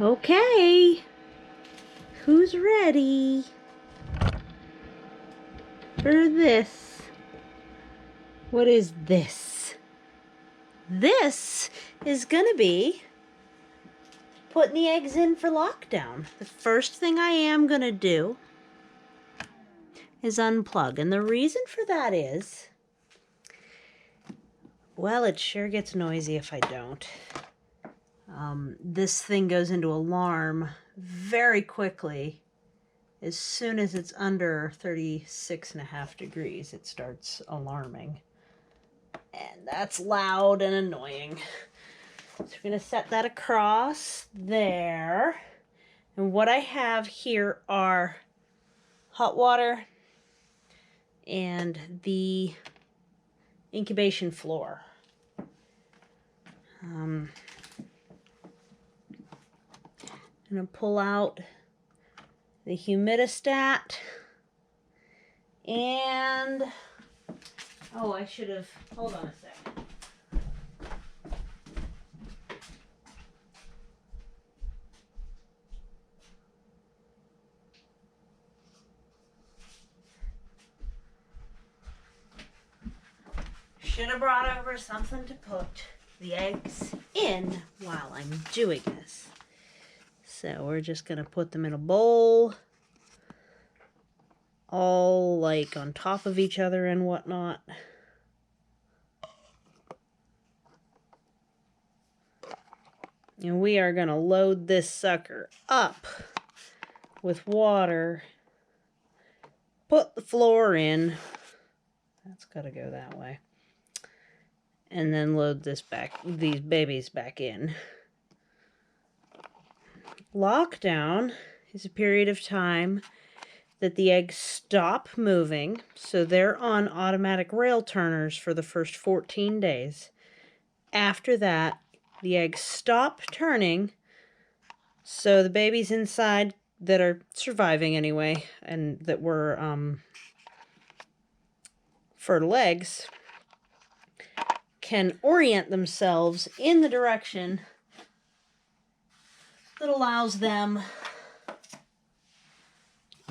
Okay, who's ready for this? What is this? This is gonna be putting the eggs in for lockdown. The first thing I am gonna do is unplug, and the reason for that is, well, it sure gets noisy if I don't. This thing goes into alarm very quickly. As soon as it's under 36.5 degrees, it starts alarming. And that's loud and annoying. So we're going to set that across there. And what I have here are hot water and the incubation floor. I'm going to pull out the humidistat, and oh, I should have, hold on a second. Should have brought over something to put the eggs in while I'm doing this. So we're just going to put them in a bowl, all like on top of each other and whatnot. And we are going to load this sucker up with water, put the floor in. That's got to go that way. And then load these babies back in. Lockdown is a period of time that the eggs stop moving, so they're on automatic rail turners for the first 14 days. After that, the eggs stop turning, so the babies inside that are surviving anyway, and that were fertile eggs, can orient themselves in the direction that allows them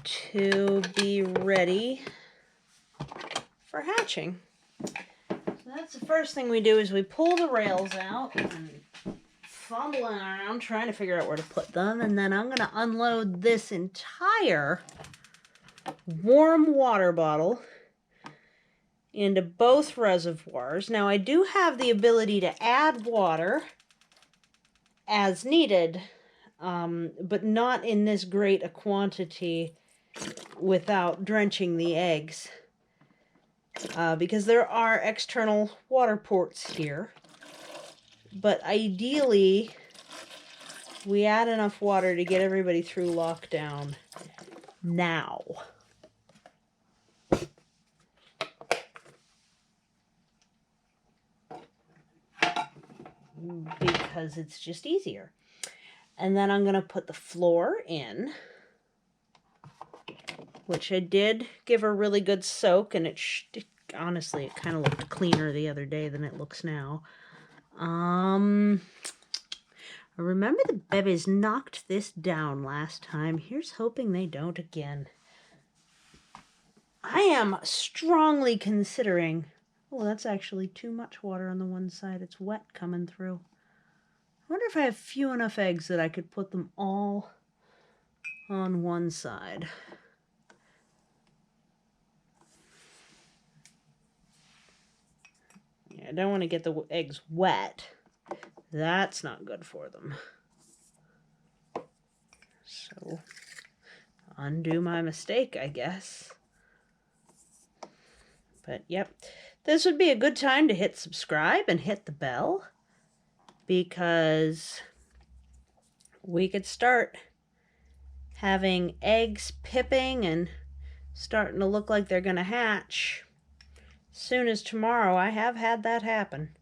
to be ready for hatching. So that's the first thing we do, is we pull the rails out and fumbling around trying to figure out where to put them, and then I'm going to unload this entire warm water bottle into both reservoirs. Now I do have the ability to add water as needed, but not in this great a quantity without drenching the eggs, because there are external water ports here. But ideally, we add enough water to get everybody through lockdown now. Because it's just easier. And then I'm going to put the floor in, which I did give a really good soak, and honestly, it kind of looked cleaner the other day than it looks now. I remember the babies knocked this down last time. Here's hoping they don't again. I am strongly considering... Oh, that's actually too much water on the one side. It's wet coming through. I wonder if I have few enough eggs that I could put them all on one side. Yeah, I don't want to get the eggs wet. That's not good for them. So, undo my mistake, I guess. But, yep. This would be a good time to hit subscribe and hit the bell, because we could start having eggs pipping and starting to look like they're going to hatch as soon as tomorrow. I have had that happen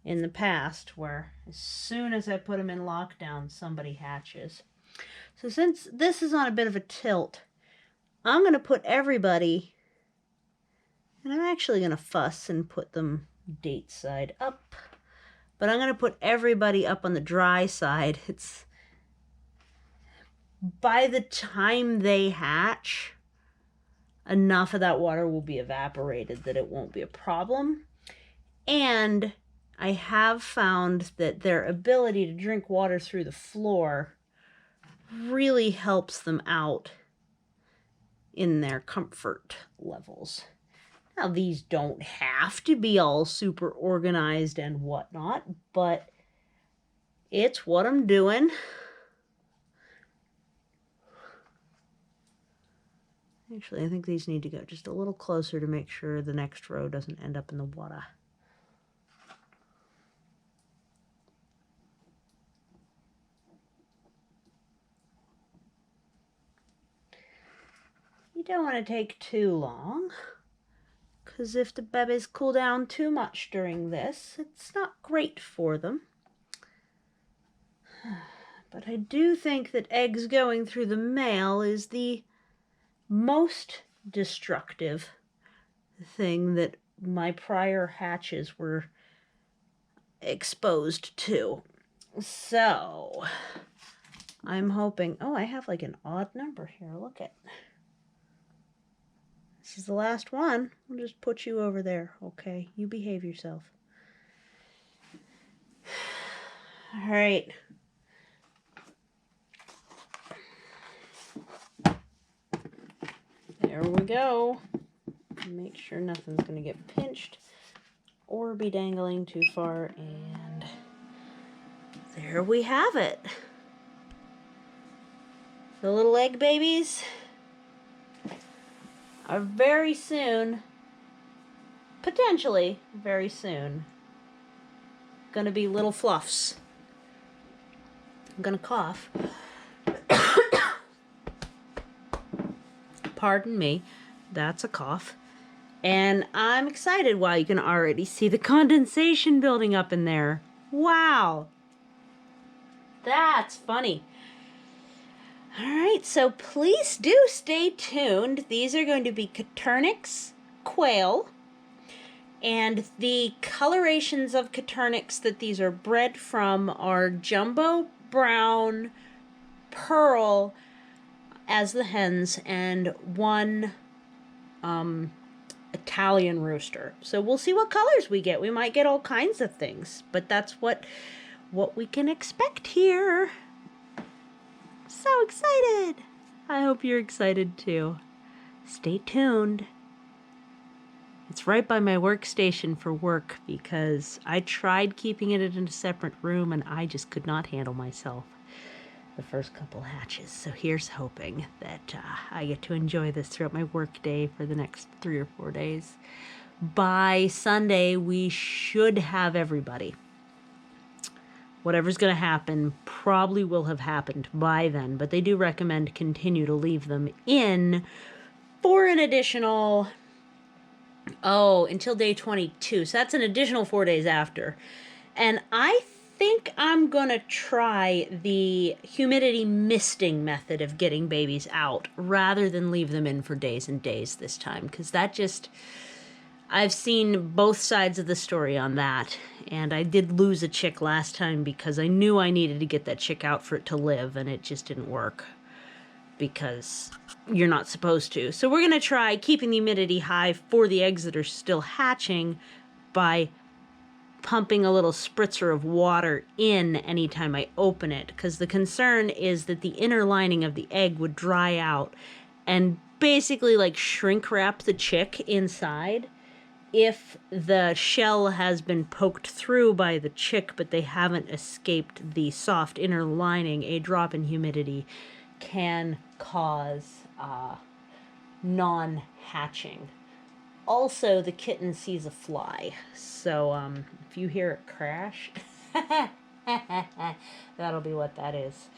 in the past, where as soon as I put them in lockdown, somebody hatches. So since this is on a bit of a tilt, I'm going to put everybody, and I'm actually going to fuss and put them date side up, but I'm going to put everybody up on the dry side. It's by the time they hatch, enough of that water will be evaporated that it won't be a problem. And I have found that their ability to drink water through the floor really helps them out in their comfort levels. Now, these don't have to be all super organized and whatnot, but it's what I'm doing. Actually, I think these need to go just a little closer to make sure the next row doesn't end up in the water. You don't want to take too long, because if the babies cool down too much during this, it's not great for them. But I do think that eggs going through the male is the most destructive thing that my prior hatches were exposed to. So I'm hoping, oh, I have like an odd number here. Look at, this is the last one. We'll just put you over there. Okay, you behave yourself. All right. There we go. Make sure nothing's going to get pinched or be dangling too far. And there we have it. The little egg babies are very soon, potentially very soon, going to be little fluffs. I'm going to cough. Pardon me, that's a cough. And I'm excited. Wow, you can already see the condensation building up in there. Wow. That's funny. All right, so please do stay tuned. These are going to be Caturnix quail. And the colorations of Caturnix that these are bred from are jumbo brown, pearl, as the hens, and one Italian rooster. So we'll see what colors we get. We might get all kinds of things, but that's what we can expect here. So excited! I hope you're excited too. Stay tuned. It's right by my workstation for work because I tried keeping it in a separate room and I just could not handle myself the first couple hatches. So here's hoping that I get to enjoy this throughout my work day for the next 3 or 4 days. By Sunday, we should have everybody. Whatever's going to happen probably will have happened by then, but they do recommend continue to leave them in for an additional, until day 22. So that's an additional 4 days after. And I think I'm going to try the humidity misting method of getting babies out rather than leave them in for days and days this time, because that just, I've seen both sides of the story on that, and I did lose a chick last time because I knew I needed to get that chick out for it to live, and it just didn't work because you're not supposed to. So we're going to try keeping the humidity high for the eggs that are still hatching by pumping a little spritzer of water in anytime I open it, because the concern is that the inner lining of the egg would dry out and basically like shrink wrap the chick inside. If the shell has been poked through by the chick but they haven't escaped the soft inner lining, a drop in humidity can cause non-hatching. Also, the kitten sees a fly, so if you hear it crash, that'll be what that is.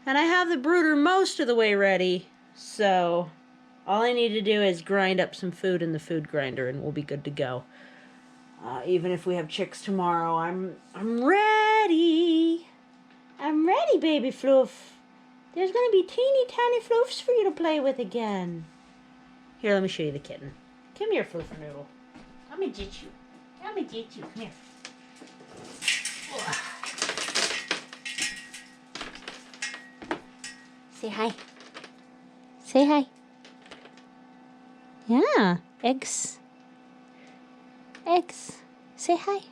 And I have the brooder most of the way ready, so all I need to do is grind up some food in the food grinder and we'll be good to go. Even if we have chicks tomorrow, I'm ready. I'm ready, baby floof. There's going to be teeny tiny floofs for you to play with again. Here, let me show you the kitten. Come here, Floofernoodle. Let me get you. Let me get you. Come here. Say hi. Say hi. Yeah, eggs. Eggs. Say hi.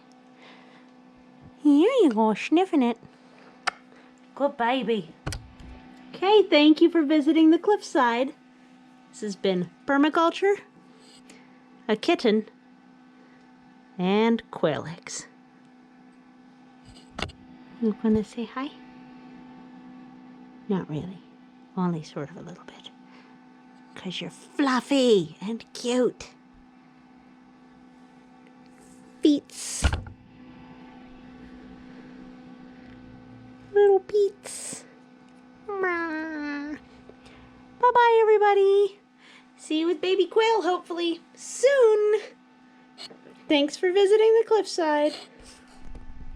Here you go, sniffing it. Good baby. Okay, thank you for visiting the cliffside. This has been Permaculture, a kitten, and quail eggs. You want to say hi? Not really. Only sort of a little bit. Because you're fluffy and cute. Beets. Little beets. Bye-bye, everybody. See you with baby quail, hopefully, soon. Thanks for visiting the cliffside.